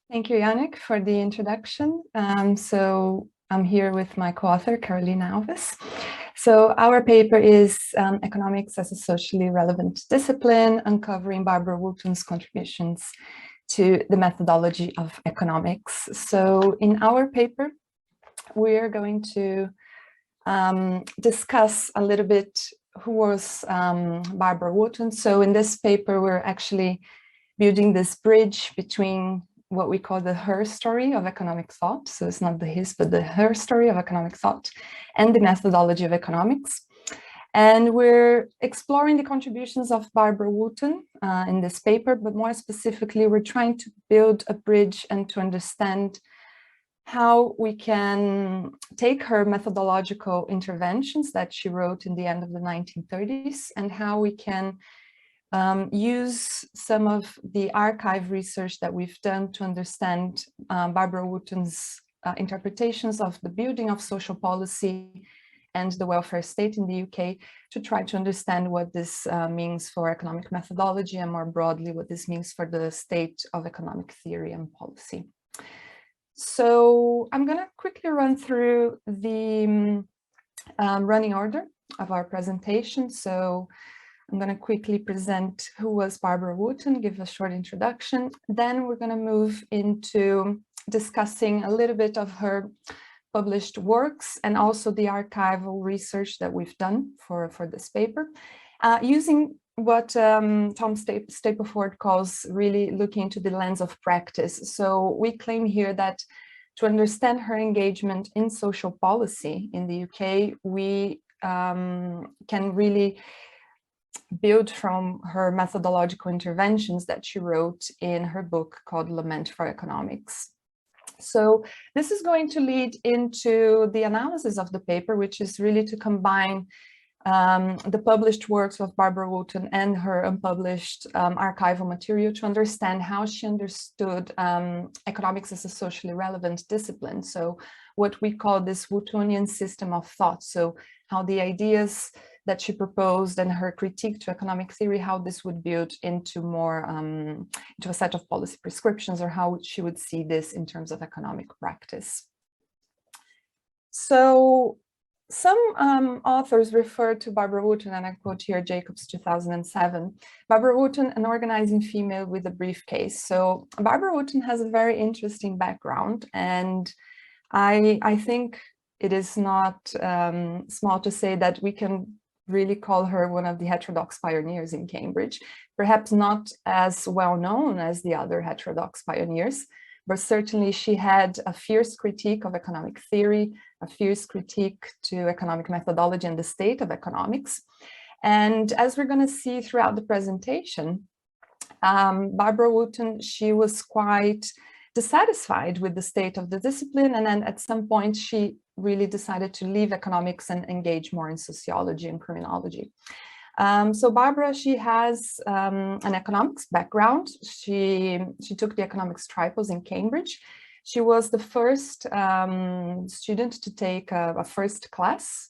Thank you, Yannick, for the introduction. So I'm here with my co-author, Carolina Alves. So our paper is Economics as a Socially Relevant Discipline, uncovering Barbara Wootton's contributions to the methodology of economics. So in our paper, we're going to discuss a little bit who was Barbara Wootton. So in this paper, we're actually building this bridge between what we call the her story of economic thought. So it's not the his, but the her story of economic thought and the methodology of economics. And we're exploring the contributions of Barbara Wootton in this paper, but more specifically, we're trying to build a bridge and to understand how we can take her methodological interventions that she wrote in the end of the 1930s and how we can use some of the archive research that we've done to understand Barbara Wootton's interpretations of the building of social policy and the welfare state in the UK to try to understand what this means for economic methodology and more broadly what this means for the state of economic theory and policy. So I'm going to quickly run through the running order of our presentation. So I'm going to quickly present who was Barbara Wootton, give a short introduction. Then we're going to move into discussing a little bit of her published works and also the archival research that we've done for this paper, using what Tom Stapleford calls really looking into the lens of practice. So we claim here that to understand her engagement in social policy in the UK, we can really build from her methodological interventions that she wrote in her book called Lament for Economics. So this is going to lead into the analysis of the paper, which is really to combine the published works of Barbara Wootton and her unpublished archival material to understand how she understood economics as a socially relevant discipline. So what we call this Wootonian system of thought. So how the ideas that she proposed and her critique to economic theory, how this would build into more into a set of policy prescriptions, or how she would see this in terms of economic practice. So some authors refer to Barbara Wootton, and I quote here Jacobs 2007, Barbara Wootton, an organizing female with a briefcase. So Barbara Wootton has a very interesting background, and I think it is not small to say that we can really call her one of the heterodox pioneers in Cambridge, perhaps not as well known as the other heterodox pioneers, but certainly she had a fierce critique of economic theory, a fierce critique to economic methodology and the state of economics. And as we're going to see throughout the presentation, Barbara Wootton, she was quite dissatisfied with the state of the discipline, and then at some point she really decided to leave economics and engage more in sociology and criminology. So Barbara, she has an economics background. She took the economics tripos in Cambridge. She was the first student to take a first class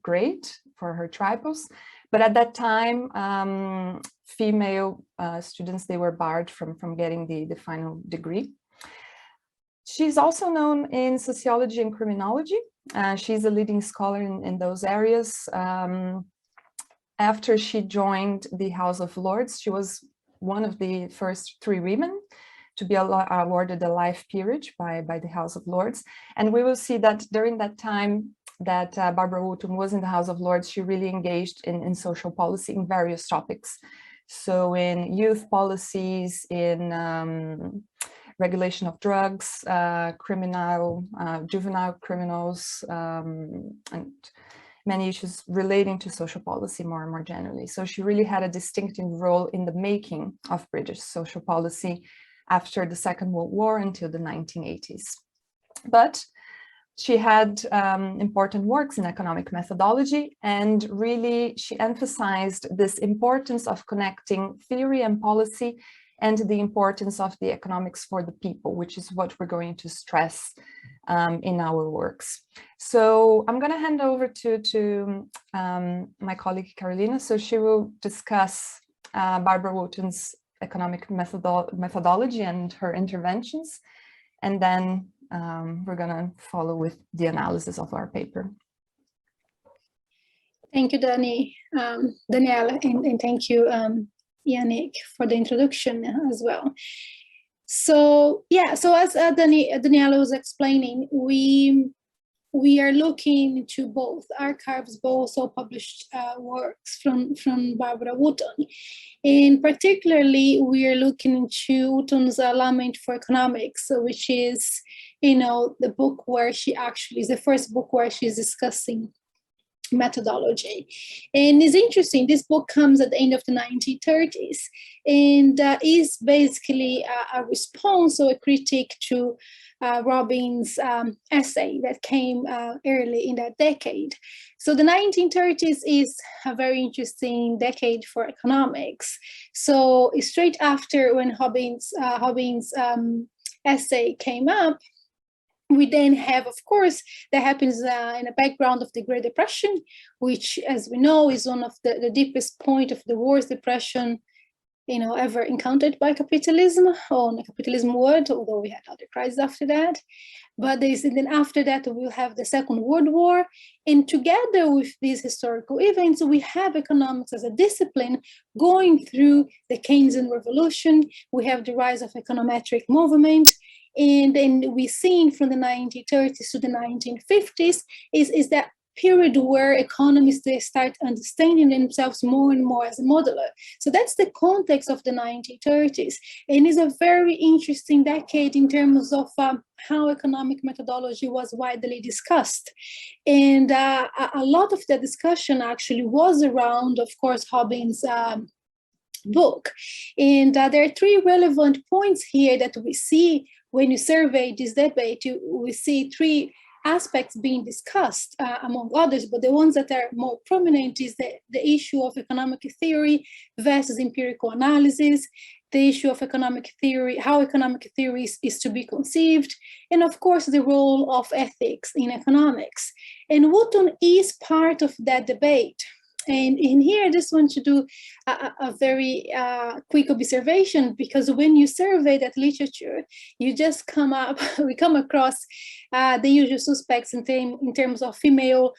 grade for her tripos. But at that time, female students, they were barred from getting the final degree. She's also known in sociology and criminology. She's a leading scholar in those areas. After she joined the House of Lords, she was one of the first 3 women to be awarded a life peerage by the House of Lords. And we will see that during that time that Barbara Wootton was in the House of Lords, she really engaged in social policy in various topics. So in youth policies, in regulation of drugs, juvenile criminals, and many issues relating to social policy more and more generally. So she really had a distinctive role in the making of British social policy after the Second World War until the 1980s. But she had important works in economic methodology, and really she emphasized this importance of connecting theory and policy and the importance of the economics for the people, which is what we're going to stress in our works. So I'm going to hand over to my colleague Carolina, so she will discuss Barbara Wootton's economic methodology and her interventions. And then we're going to follow with the analysis of our paper. Thank you, Danielle, and thank you, Yannick, for the introduction as well. So yeah, so as Danielle was explaining, we are looking into both archives, but also published works from Barbara Wootton. And particularly, we are looking into Wootton's Lament for Economics, which is, the book where she actually is the first book where she's discussing methodology. And it's interesting, this book comes at the end of the 1930s and is basically a response or a critique to Robin's essay that came early in that decade. So the 1930s is a very interesting decade for economics. So straight after when Robin's essay came up, we then have, of course, that happens in the background of the Great Depression, which, as we know, is one of the deepest point of the worst depression, ever encountered by capitalism on the capitalism world, although we had other crises after that. But then after that, we'll have the Second World War. And together with these historical events, we have economics as a discipline going through the Keynesian revolution. We have the rise of econometric movement. And then we see from the 1930s to the 1950s is that period where economists, they start understanding themselves more and more as a modeler. So that's the context of the 1930s. And it's a very interesting decade in terms of how economic methodology was widely discussed. And a lot of the discussion actually was around, of course, Robin's book. And there are three relevant points here that we see when you survey this debate. We see three aspects being discussed, among others, but the ones that are more prominent is the issue of economic theory versus empirical analysis, the issue of economic theory, how economic theory is to be conceived, and of course the role of ethics in economics. And Wootton is part of that debate. And in here, I just want to do a very quick observation, because when you survey that literature, you just we come across the usual suspects in terms of male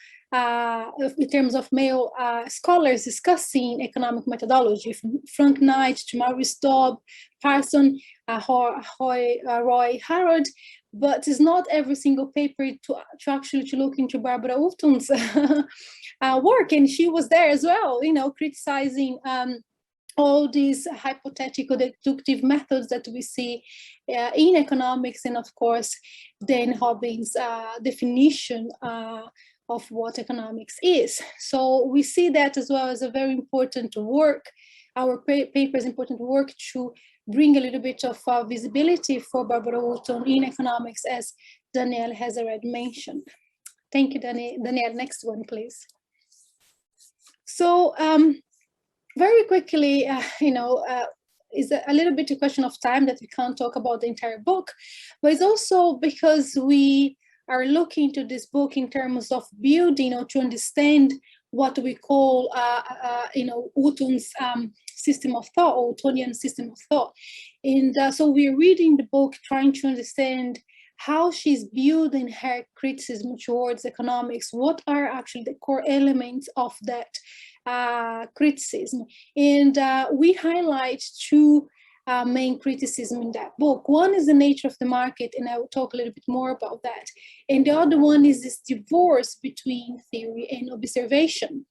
scholars discussing economic methodology, from Frank Knight to Maurice Dobb, Parson, Roy Harrod. But it's not every single paper to actually look into Barbara Wootton's work, and she was there as well, criticizing all these hypothetical deductive methods that we see in economics, and of course, then Robin's definition of what economics is. So we see that as well as a very important work. Our paper is important work to bring a little bit of visibility for Barbara Wootton in economics, as Danielle has already mentioned. Thank you, Danielle. Next one, please. So very quickly, is a little bit a question of time that we can't talk about the entire book, but it's also because we are looking to this book in terms of building, to understand what we call, Wootton's system of thought, or Wottonian system of thought. And so we're reading the book, trying to understand how she's building her criticism towards economics. What are actually the core elements of that criticism? And we highlight two main criticism in that book. One is the nature of the market, and I will talk a little bit more about that. And the other one is this divorce between theory and observation.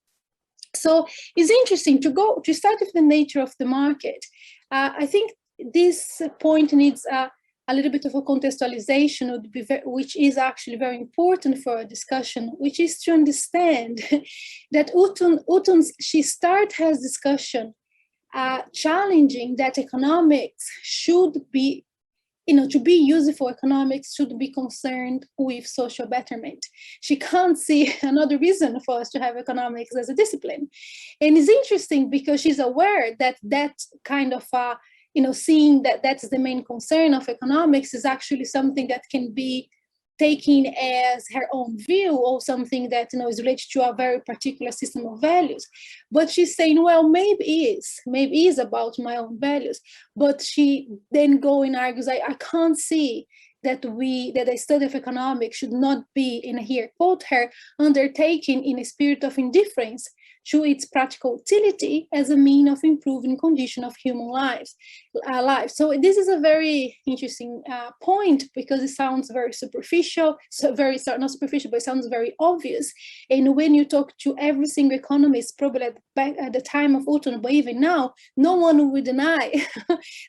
So it's interesting to start with the nature of the market. I think this point needs a little bit of a contextualization, which is actually very important for a discussion, which is to understand that she starts her discussion challenging that economics should be, to be useful, economics should be concerned with social betterment. She can't see another reason for us to have economics as a discipline. And it's interesting because she's aware that that kind of, seeing that that's the main concern of economics is actually something that can be taking as her own view or something that is related to a very particular system of values. But she's saying, well, maybe it is about my own values. But she then go and argues, I can't see that a study of economics should not be, and here quote her, undertaken in a spirit of indifference to its practical utility as a mean of improving condition of human lives. So this is a very interesting point, because it sounds very superficial, not superficial, but it sounds very obvious. And when you talk to every single economist, probably at the time of Wootton, but even now, no one would deny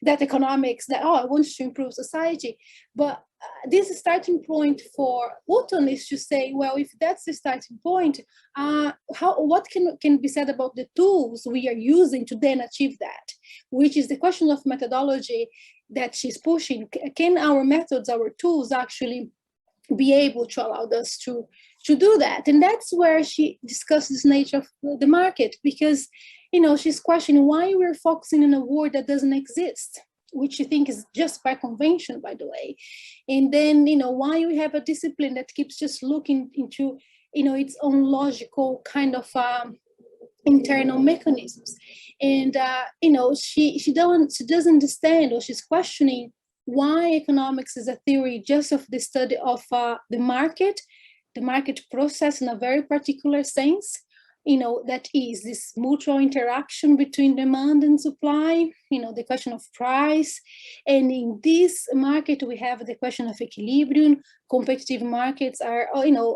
that economics, I want to improve society. But this starting point for Wootton is to say, well, if that's the starting point, what can be said about the tools we are using to then achieve that, which is the question of methodology that she's pushing. Can our methods, our tools actually be able to allow us to do that? And that's where she discusses the nature of the market, because she's questioning why we're focusing on a word that doesn't exist, which you think is just by convention, by the way. And then, why we have a discipline that keeps just looking into, its own logical kind of internal mechanisms. And, she doesn't understand, or she's questioning why economics is a theory just of the study of the market process in a very particular sense, that is this mutual interaction between demand and supply, the question of price. And in this market, we have the question of equilibrium. Competitive markets are,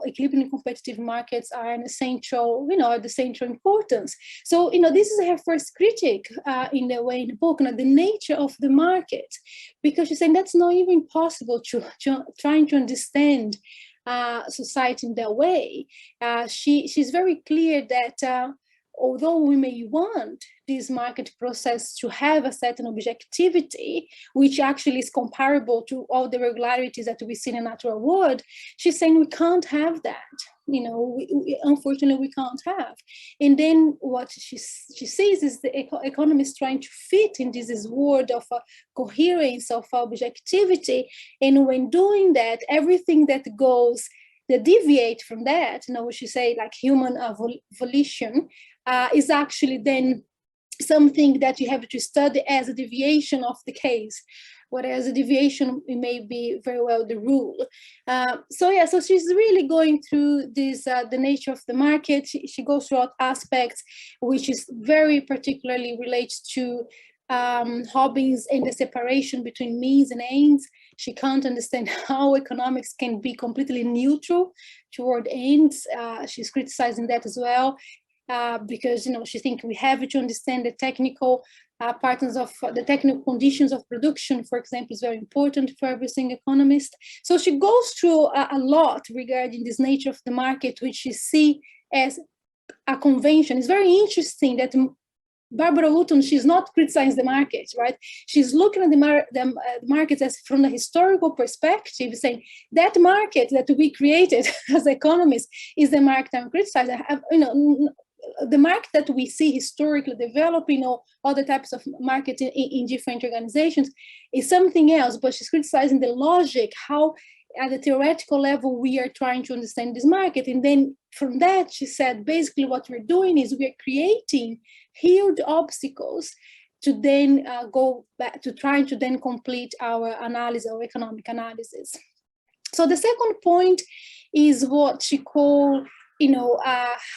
equilibrium and competitive markets are an essential, the central importance. So, this is her first critique in the book, the nature of the market, because she's saying that's not even possible to trying to understand society in that way. She's very clear that although we may want this market process to have a certain objectivity, which actually is comparable to all the regularities that we see in the natural world, she's saying we can't have that. Unfortunately, we can't have. And then what she sees is the economists trying to fit in this world of coherence, of objectivity. And when doing that, everything that deviate from that, what she say, like human volition, is actually then something that you have to study as a deviation of the case, whereas a deviation may be very well the rule. So she's really going through this, the nature of the market. She goes through aspects which is very particularly relates to Hobbes and the separation between means and ends. She can't understand how economics can be completely neutral toward ends. She's criticizing that as well. Because she thinks we have to understand the technical patterns of the technical conditions of production, for example, is very important for every single economist. So she goes through a lot regarding this nature of the market, which she sees as a convention. It's very interesting that Barbara Wootton, she's not criticizing the market, right? She's looking at the markets as from a historical perspective, saying that market that we created as economists is the market I'm criticizing. The market that we see historically developing, all the types of markets in different organizations, is something else. But she's criticizing the logic, how at the theoretical level we are trying to understand this market. And then from that, she said, basically what we're doing is we're creating huge obstacles to then go back to trying to then complete our analysis, our economic analysis. So the second point is what she called,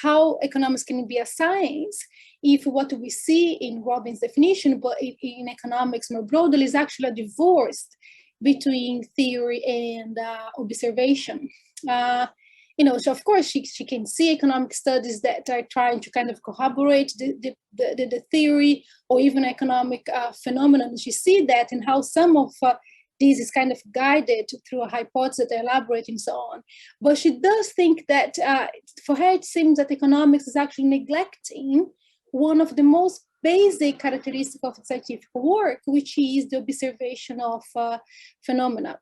how economics can be a science, if what we see in Robin's definition, but in economics more broadly, is actually a divorce between theory and observation. So of course she can see economic studies that are trying to kind of corroborate the theory or even economic phenomenon. She sees that in how some of this is kind of guided through a hypothesis that elaborate and so on. But she does think that for her, it seems that economics is actually neglecting one of the most basic characteristics of scientific work, which is the observation of phenomena.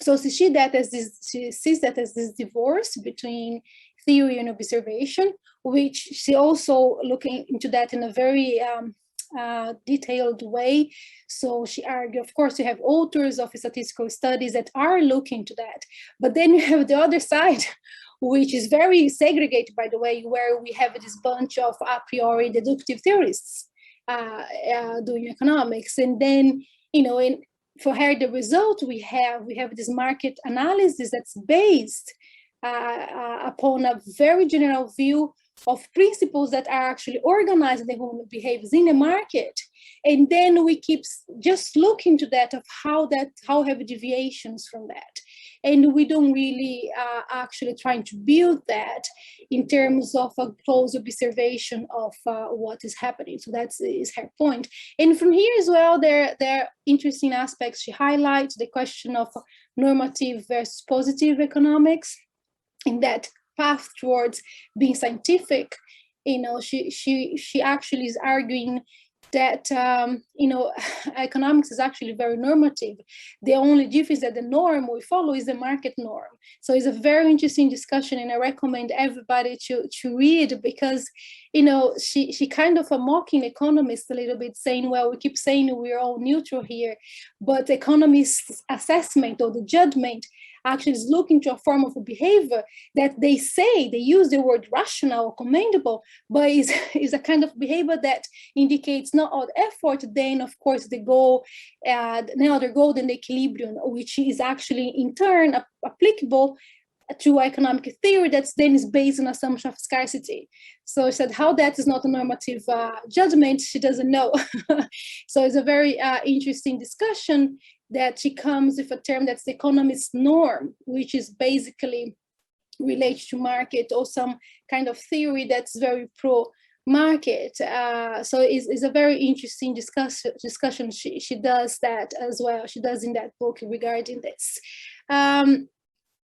So she sees that as this divorce between theory and observation, which she also looking into that in a very detailed way. So she argued, of course, you have authors of statistical studies that are looking to that, but then you have the other side, which is very segregated, by the way, where we have this bunch of a priori deductive theorists doing economics. And then, for her, the result we have this market analysis that's based upon a very general view of principles that are actually organizing the human behaviors in the market. And then we keep just looking to that of how have deviations from that. And we don't really actually trying to build that in terms of a close observation of what is happening. So that is her point. And from here as well, there are interesting aspects. She highlights the question of normative versus positive economics, in that path towards being scientific. She actually is arguing that economics is actually very normative. The only difference that the norm we follow is the market norm. So it's a very interesting discussion, and I recommend everybody to read, because she kind of mocking economists a little bit, saying, well, we keep saying we're all neutral here, but economists' assessment or the judgment actually is looking to a form of a behavior that they use the word rational or commendable, but is a kind of behavior that indicates not all effort, then of course the goal, no other goal than the equilibrium, which is actually in turn applicable to economic theory that then is based on assumption of scarcity. So she said how that is not a normative judgment, she doesn't know. So it's a very interesting discussion that she comes with a term that's the economist norm, which is basically related to market or some kind of theory that's very pro-market. So it's a very interesting discussion. She does that as well. She does in that book regarding this.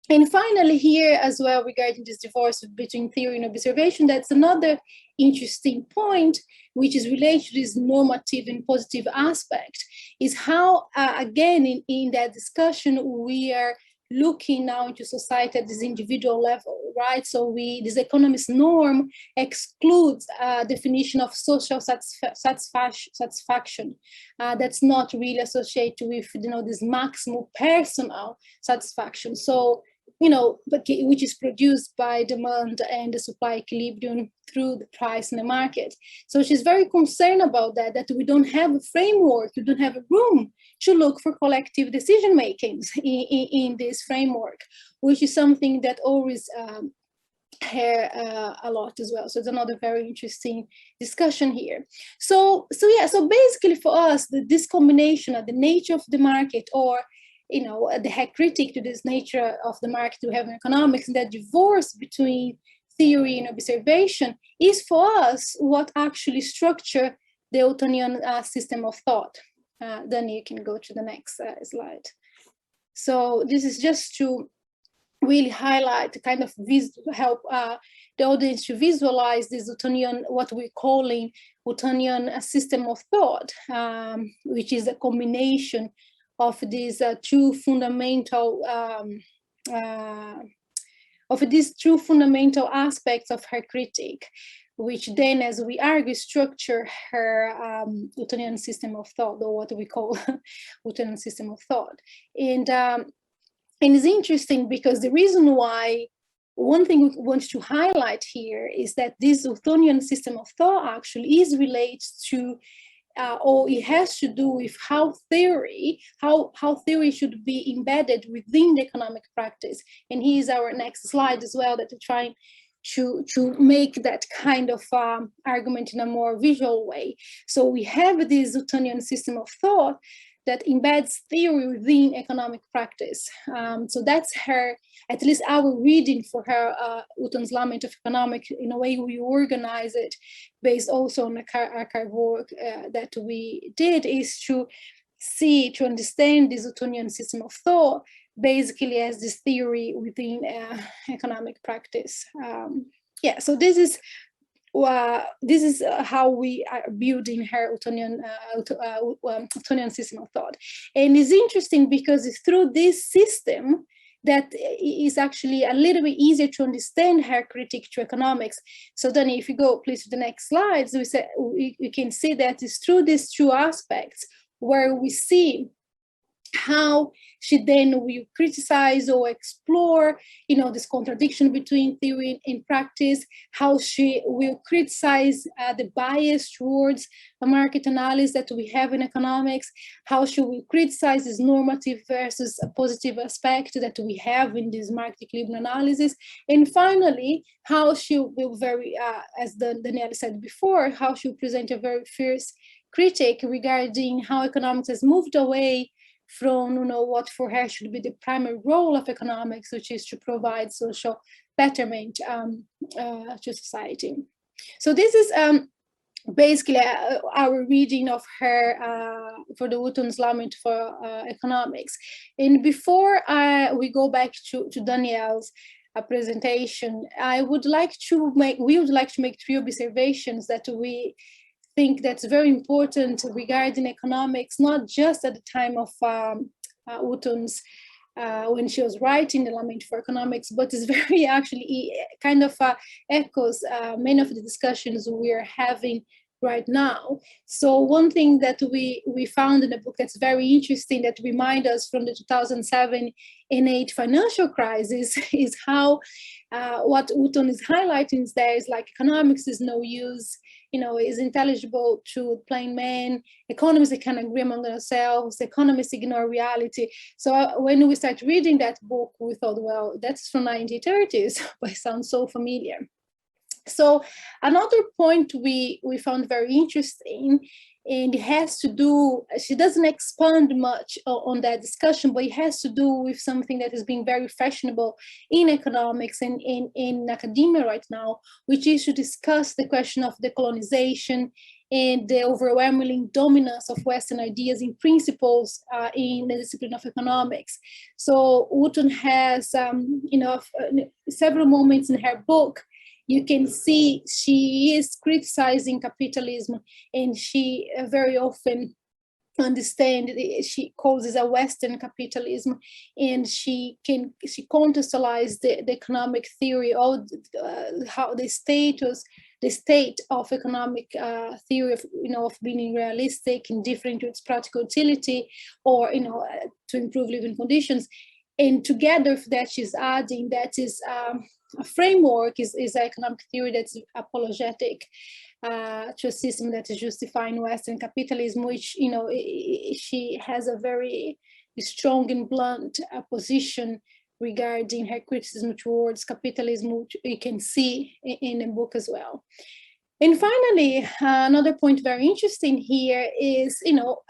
And finally here as well, regarding this divorce between theory and observation, that's another interesting point, which is related to this normative and positive aspect, is how, again, in that discussion, we are looking now into society at this individual level, right? So this economist norm excludes definition of social satisfaction that's not really associated with, this maximal personal satisfaction. So, but which is produced by demand and the supply equilibrium through the price in the market. So she's very concerned about that we don't have a framework, we don't have a room to look for collective decision makings in this framework, which is something that always a lot as well. So it's another very interesting discussion here. So basically for us, this combination of the nature of the market, or the head critic to this nature of the market we have in economics, and that divorce between theory and observation is for us what actually structure the Wootonian system of thought. Then you can go to the next slide. So this is just to really highlight, kind of help the audience to visualize this Wootonian, what we're calling Wootonian system of thought, which is a combination of these two fundamental aspects of her critique, which then, as we argue, structure her Wootonian system of thought, or what we call Wootonian system of thought. And it's interesting because the reason why, one thing we want to highlight here is that this Wootonian system of thought actually is related to or it has to do with how theory should be embedded within the economic practice. And here's our next slide as well, that we're trying to make that kind of argument in a more visual way. So we have this Wootonian system of thought that embeds theory within economic practice. So that's her, at least our reading for her Wootton's Lament of Economics. In a way, we organize it based also on the archive work that we did, is to understand this Wootonian system of thought basically as this theory within economic practice. So this is how we are building her Wootonian system of thought. And it's interesting because it's through this system that is actually a little bit easier to understand her critique to economics. So Dani, if you go please to the next slides, we can see that it's through these two aspects where we see how she then will criticize or explore, this contradiction between theory and practice, how she will criticize the bias towards a market analysis that we have in economics, how she will criticize this normative versus a positive aspect that we have in this market equilibrium analysis, and finally, how she will as Danielle said before, how she will present a very fierce critique regarding how economics has moved away from what for her should be the primary role of economics, which is to provide social betterment to society. So this is basically our reading of her for the Wootton's lament for economics. And before we go back to Danielle's presentation, we would like to make 3 observations that we think that's very important regarding economics, not just at the time of Wootton's, when she was writing the Lament for Economics, but it's very actually kind of echoes many of the discussions we are having right now. So one thing that we found in the book that's very interesting, that reminds us from the 2007 and 8 financial crisis, is how what Wootton is highlighting is there is like economics is no use, is intelligible to plain man. Economists, they can agree among themselves. Economists ignore reality. So when we start reading that book, we thought, well, that's from 1930s, but it sounds so familiar. So another point we found very interesting, and it has to do, she doesn't expand much on that discussion, but it has to do with something that is being very fashionable in economics and in academia right now, which is to discuss the question of decolonization and the overwhelming dominance of Western ideas and principles in the discipline of economics. So Wootton has, several moments in her book, you can see she is criticizing capitalism, and she very often she calls it a Western capitalism, and she contextualizes the economic theory of how the state of economic theory of being realistic and different to its practical utility, or to improve living conditions. And together with that, she's adding that is a framework is economic theory that's apologetic to a system that is justifying Western capitalism, which she has a very strong and blunt position regarding her criticism towards capitalism, which we can see in the book as well. And finally, another point very interesting here is,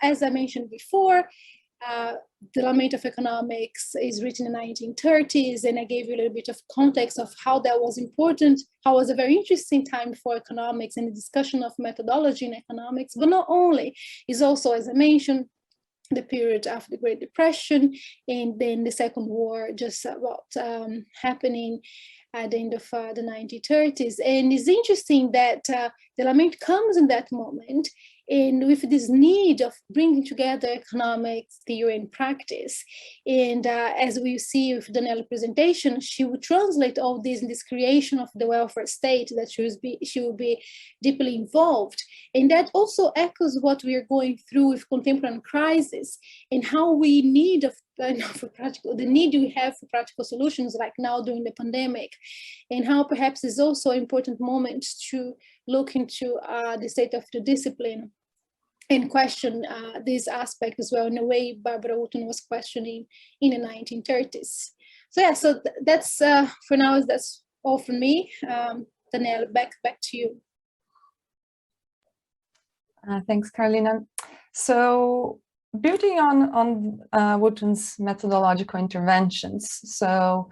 as I mentioned before, the Lament of Economics is written in the 1930s, and I gave you a little bit of context of how that was important, how it was a very interesting time for economics and the discussion of methodology in economics, but not only, it's also, as I mentioned, the period after the Great Depression, and then the Second War just about happening at the end of the 1930s. And it's interesting that the Lament comes in that moment, and with this need of bringing together economics, theory, and practice. And as we see with Danielle's presentation, she would translate all this in this creation of the welfare state, that she will be deeply involved. And that also echoes what we are going through with contemporary crisis, and how we need the need we have for practical solutions, like now during the pandemic, and how perhaps is also an important moment to look into the state of the discipline and question this aspect as well, in a way Barbara Wootton was questioning in the 1930s. So yeah, so that's for now, that's all from me. Danielle, back to you. Thanks, Carolina. So building on Wootton's methodological interventions, so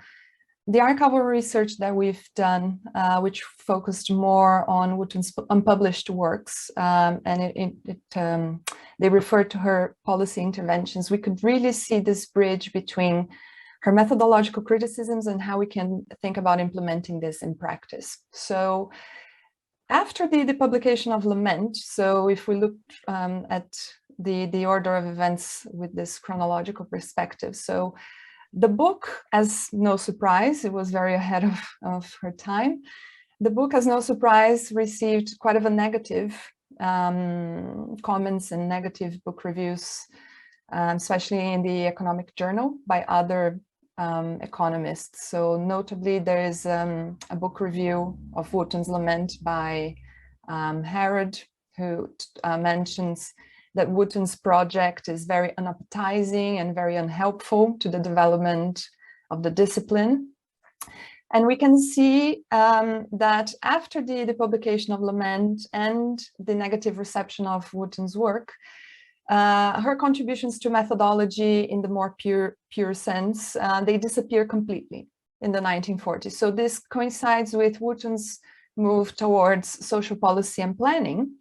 the archival research that we've done, which focused more on Wootton's unpublished works, and they referred to her policy interventions, we could really see this bridge between her methodological criticisms and how we can think about implementing this in practice. So after the publication of Lament, so if we look at the order of events with this chronological perspective, so The book, as no surprise, it was very ahead of her time. The book, as no surprise, received quite of a negative comments and negative book reviews, especially in the Economic Journal by other economists. So notably, there is a book review of Wootton's Lament by Harrod, who mentions that Wootton's project is very unappetizing and very unhelpful to the development of the discipline. And we can see that after the publication of Lament and the negative reception of Wootton's work, her contributions to methodology in the more pure sense, they disappear completely in the 1940s. So this coincides with Wootton's move towards social policy and planning.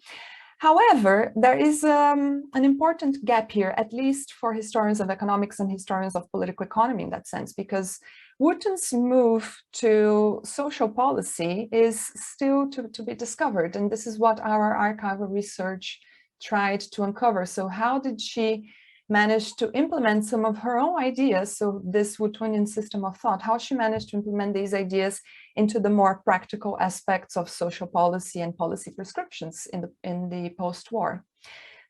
However, there is an important gap here, at least for historians of economics and historians of political economy in that sense, because Wootton's move to social policy is still to be discovered. And this is what our archival research tried to uncover. So how did she manage to implement some of her own ideas? So this Wootonian system of thought, how she managed to implement these ideas into the more practical aspects of social policy and policy prescriptions in the post-war.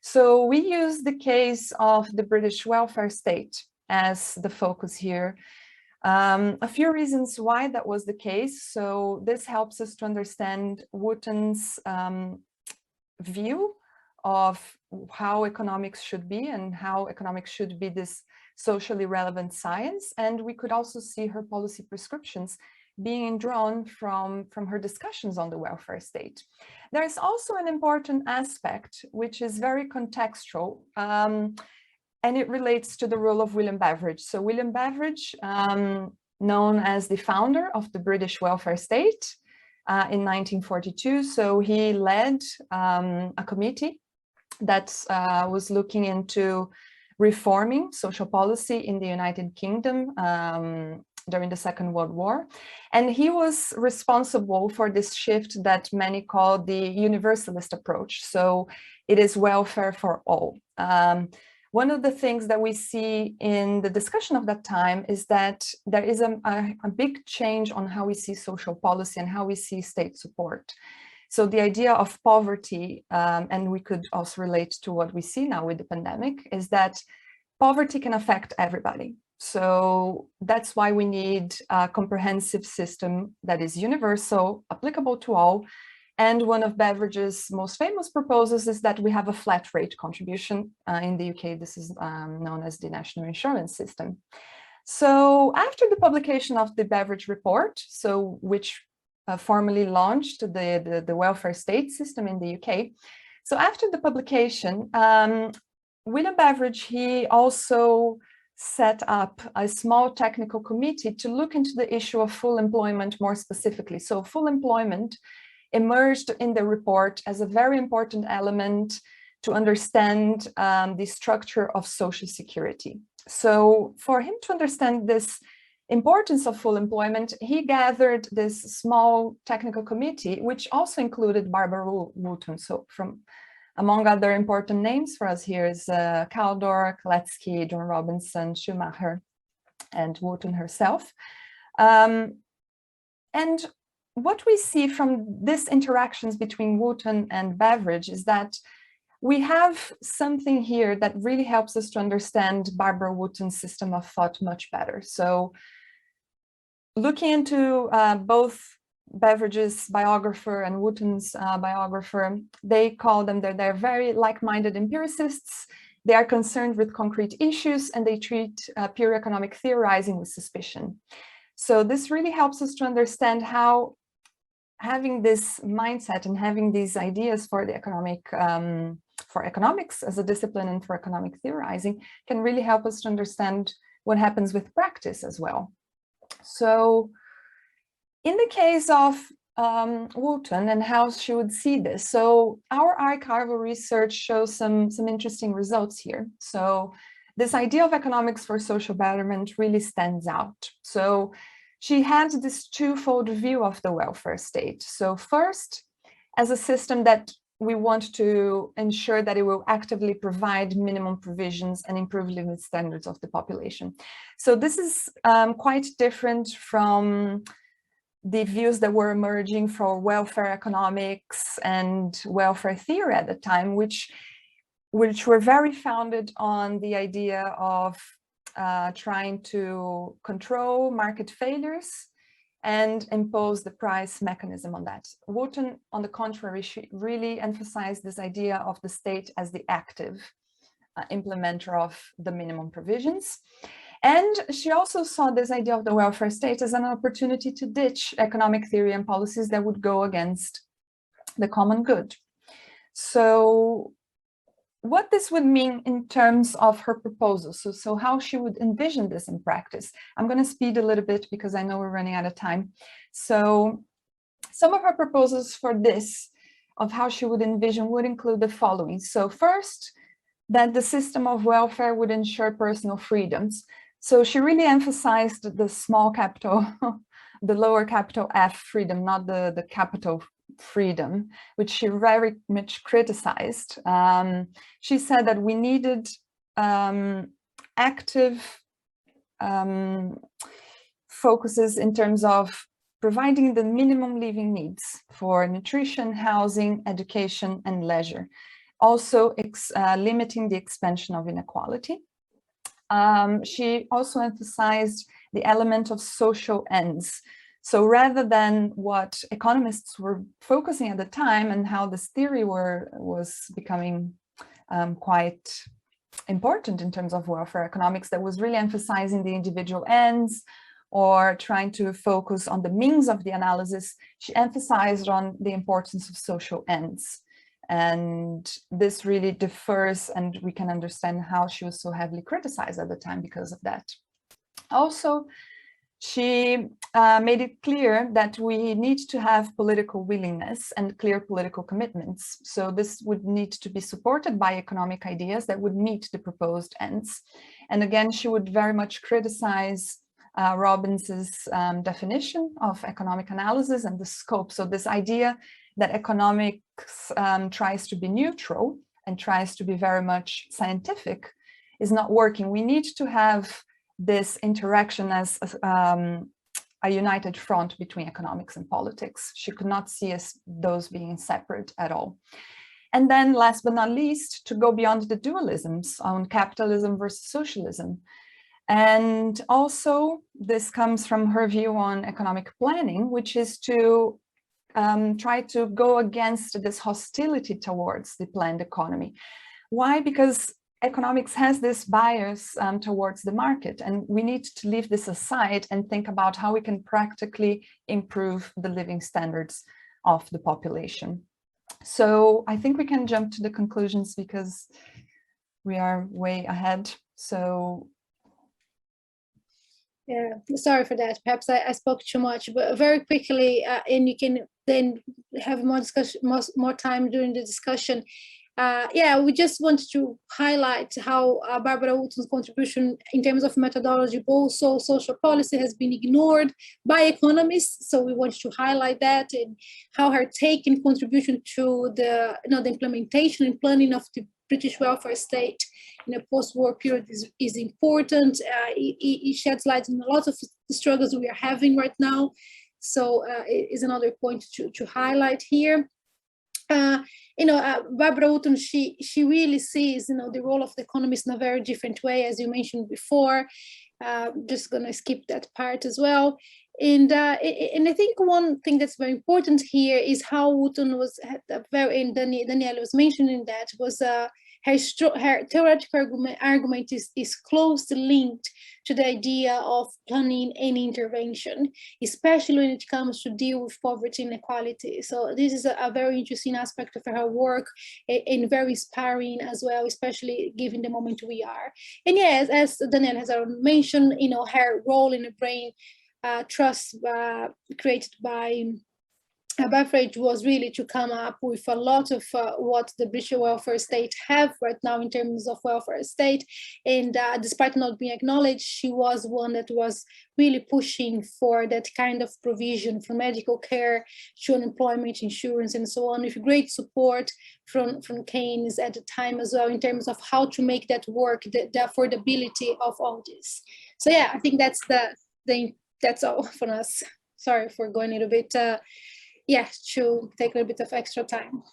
So we use the case of the British welfare state as the focus here. A few reasons why that was the case. So this helps us to understand Wootton's view of how economics should be and how economics should be this socially relevant science. And we could also see her policy prescriptions being drawn from her discussions on the welfare state. There's also an important aspect, which is very contextual, and it relates to the role of William Beveridge. So William Beveridge, known as the founder of the British welfare state in 1942. So he led a committee that was looking into reforming social policy in the United Kingdom during the Second World War. And he was responsible for this shift that many call the universalist approach. So it is welfare for all. One of the things that we see in the discussion of that time is that there is a big change on how we see social policy and how we see state support. So the idea of poverty, and we could also relate to what we see now with the pandemic, is that poverty can affect everybody. So that's why we need a comprehensive system that is universal, applicable to all. And one of Beveridge's most famous proposals is that we have a flat rate contribution. In the UK, this is known as the National Insurance System. So after the publication of the Beveridge report, so which formally launched the welfare state system in the UK. So after the publication, William Beveridge, he also set up a small technical committee to look into the issue of full employment more specifically. So full employment emerged in the report as a very important element to understand the structure of social security. So for him to understand this importance of full employment, he gathered this small technical committee, which also included Barbara Wootton. So from among other important names for us here is Caldor, Kaletsky, John Robinson, Schumacher, and Wootton herself. And what we see from these interactions between Wootton and Beveridge is that we have something here that really helps us to understand Barbara Wootton's system of thought much better. So looking into both Beveridge's biographer and Wootton's biographer, they call them, they're very like-minded empiricists. They are concerned with concrete issues and they treat pure economic theorizing with suspicion. So this really helps us to understand how having this mindset and having these ideas for the for economics as a discipline and for economic theorizing can really help us to understand what happens with practice as well. So in the case of Wootton and how she would see this, so our archival research shows some interesting results here. So this idea of economics for social betterment really stands out. So she had this twofold view of the welfare state. So first, as a system that we want to ensure that it will actively provide minimum provisions and improve living standards of the population. So this is quite different from the views that were emerging for welfare economics and welfare theory at the time, which were very founded on the idea of trying to control market failures and impose the price mechanism on that. Wootton, on the contrary, she really emphasized this idea of the state as the active implementer of the minimum provisions. And she also saw this idea of the welfare state as an opportunity to ditch economic theory and policies that would go against the common good. So what this would mean in terms of her proposals, so how she would envision this in practice. I'm going to speed a little bit because I know we're running out of time. So some of her proposals for this, of how she would envision, would include the following. So first, that the system of welfare would ensure personal freedoms. So she really emphasized the small capital, the lower capital F freedom, not the capital freedom, which she very much criticized. She said that we needed active focuses in terms of providing the minimum living needs for nutrition, housing, education, and leisure. Also limiting the expansion of inequality. She also emphasized the element of social ends. So rather than what economists were focusing at the time and how this theory was becoming quite important in terms of welfare economics, that was really emphasizing the individual ends or trying to focus on the means of the analysis, she emphasized on the importance of social ends. And this really differs, and we can understand how she was so heavily criticized at the time because of that. Also, she made it clear that we need to have political willingness and clear political commitments. So this would need to be supported by economic ideas that would meet the proposed ends. And again, she would very much criticize Robbins's definition of economic analysis and the scope. So this idea that economics tries to be neutral and tries to be very much scientific is not working. We need to have this interaction as a united front between economics and politics. She could not see those being separate at all. And then last but not least, to go beyond the dualisms on capitalism versus socialism. And also this comes from her view on economic planning, which is to try to go against this hostility towards the planned economy. Why? Because economics has this bias towards the market, and we need to leave this aside and think about how we can practically improve the living standards of the population. So I think we can jump to the conclusions because we are way ahead. So yeah, sorry for that. Perhaps I spoke too much, but very quickly, and you can then have more discussion, more time during the discussion. Yeah, we just want to highlight how Barbara Wootton's contribution in terms of methodology, also social policy, has been ignored by economists. So we want to highlight that, and how her take and contribution to the, the implementation and planning of the British welfare state in a post-war period is important. It sheds light on a lot of the struggles we are having right now. So it is another point to highlight here. Barbara Wootton, she really sees, the role of the economist in a very different way, as you mentioned before. Just gonna skip that part as well. And I think one thing that's very important here is how Wootton and Danielle was mentioning that, was her theoretical argument is closely linked to the idea of planning and intervention, especially when it comes to deal with poverty and inequality. So this is a very interesting aspect of her work, and very inspiring as well, especially given the moment we are. And yes, as Danielle has already mentioned, her role in the brain trust created by beverage was really to come up with a lot of what the British welfare state have right now in terms of welfare state. And despite not being acknowledged, she was one that was really pushing for that kind of provision, from medical care to unemployment insurance and so on, with great support from Keynes at the time as well, in terms of how to make that work, the affordability of all this. So yeah, I think that's that's all for us. Sorry for going a little bit, to take a little bit of extra time.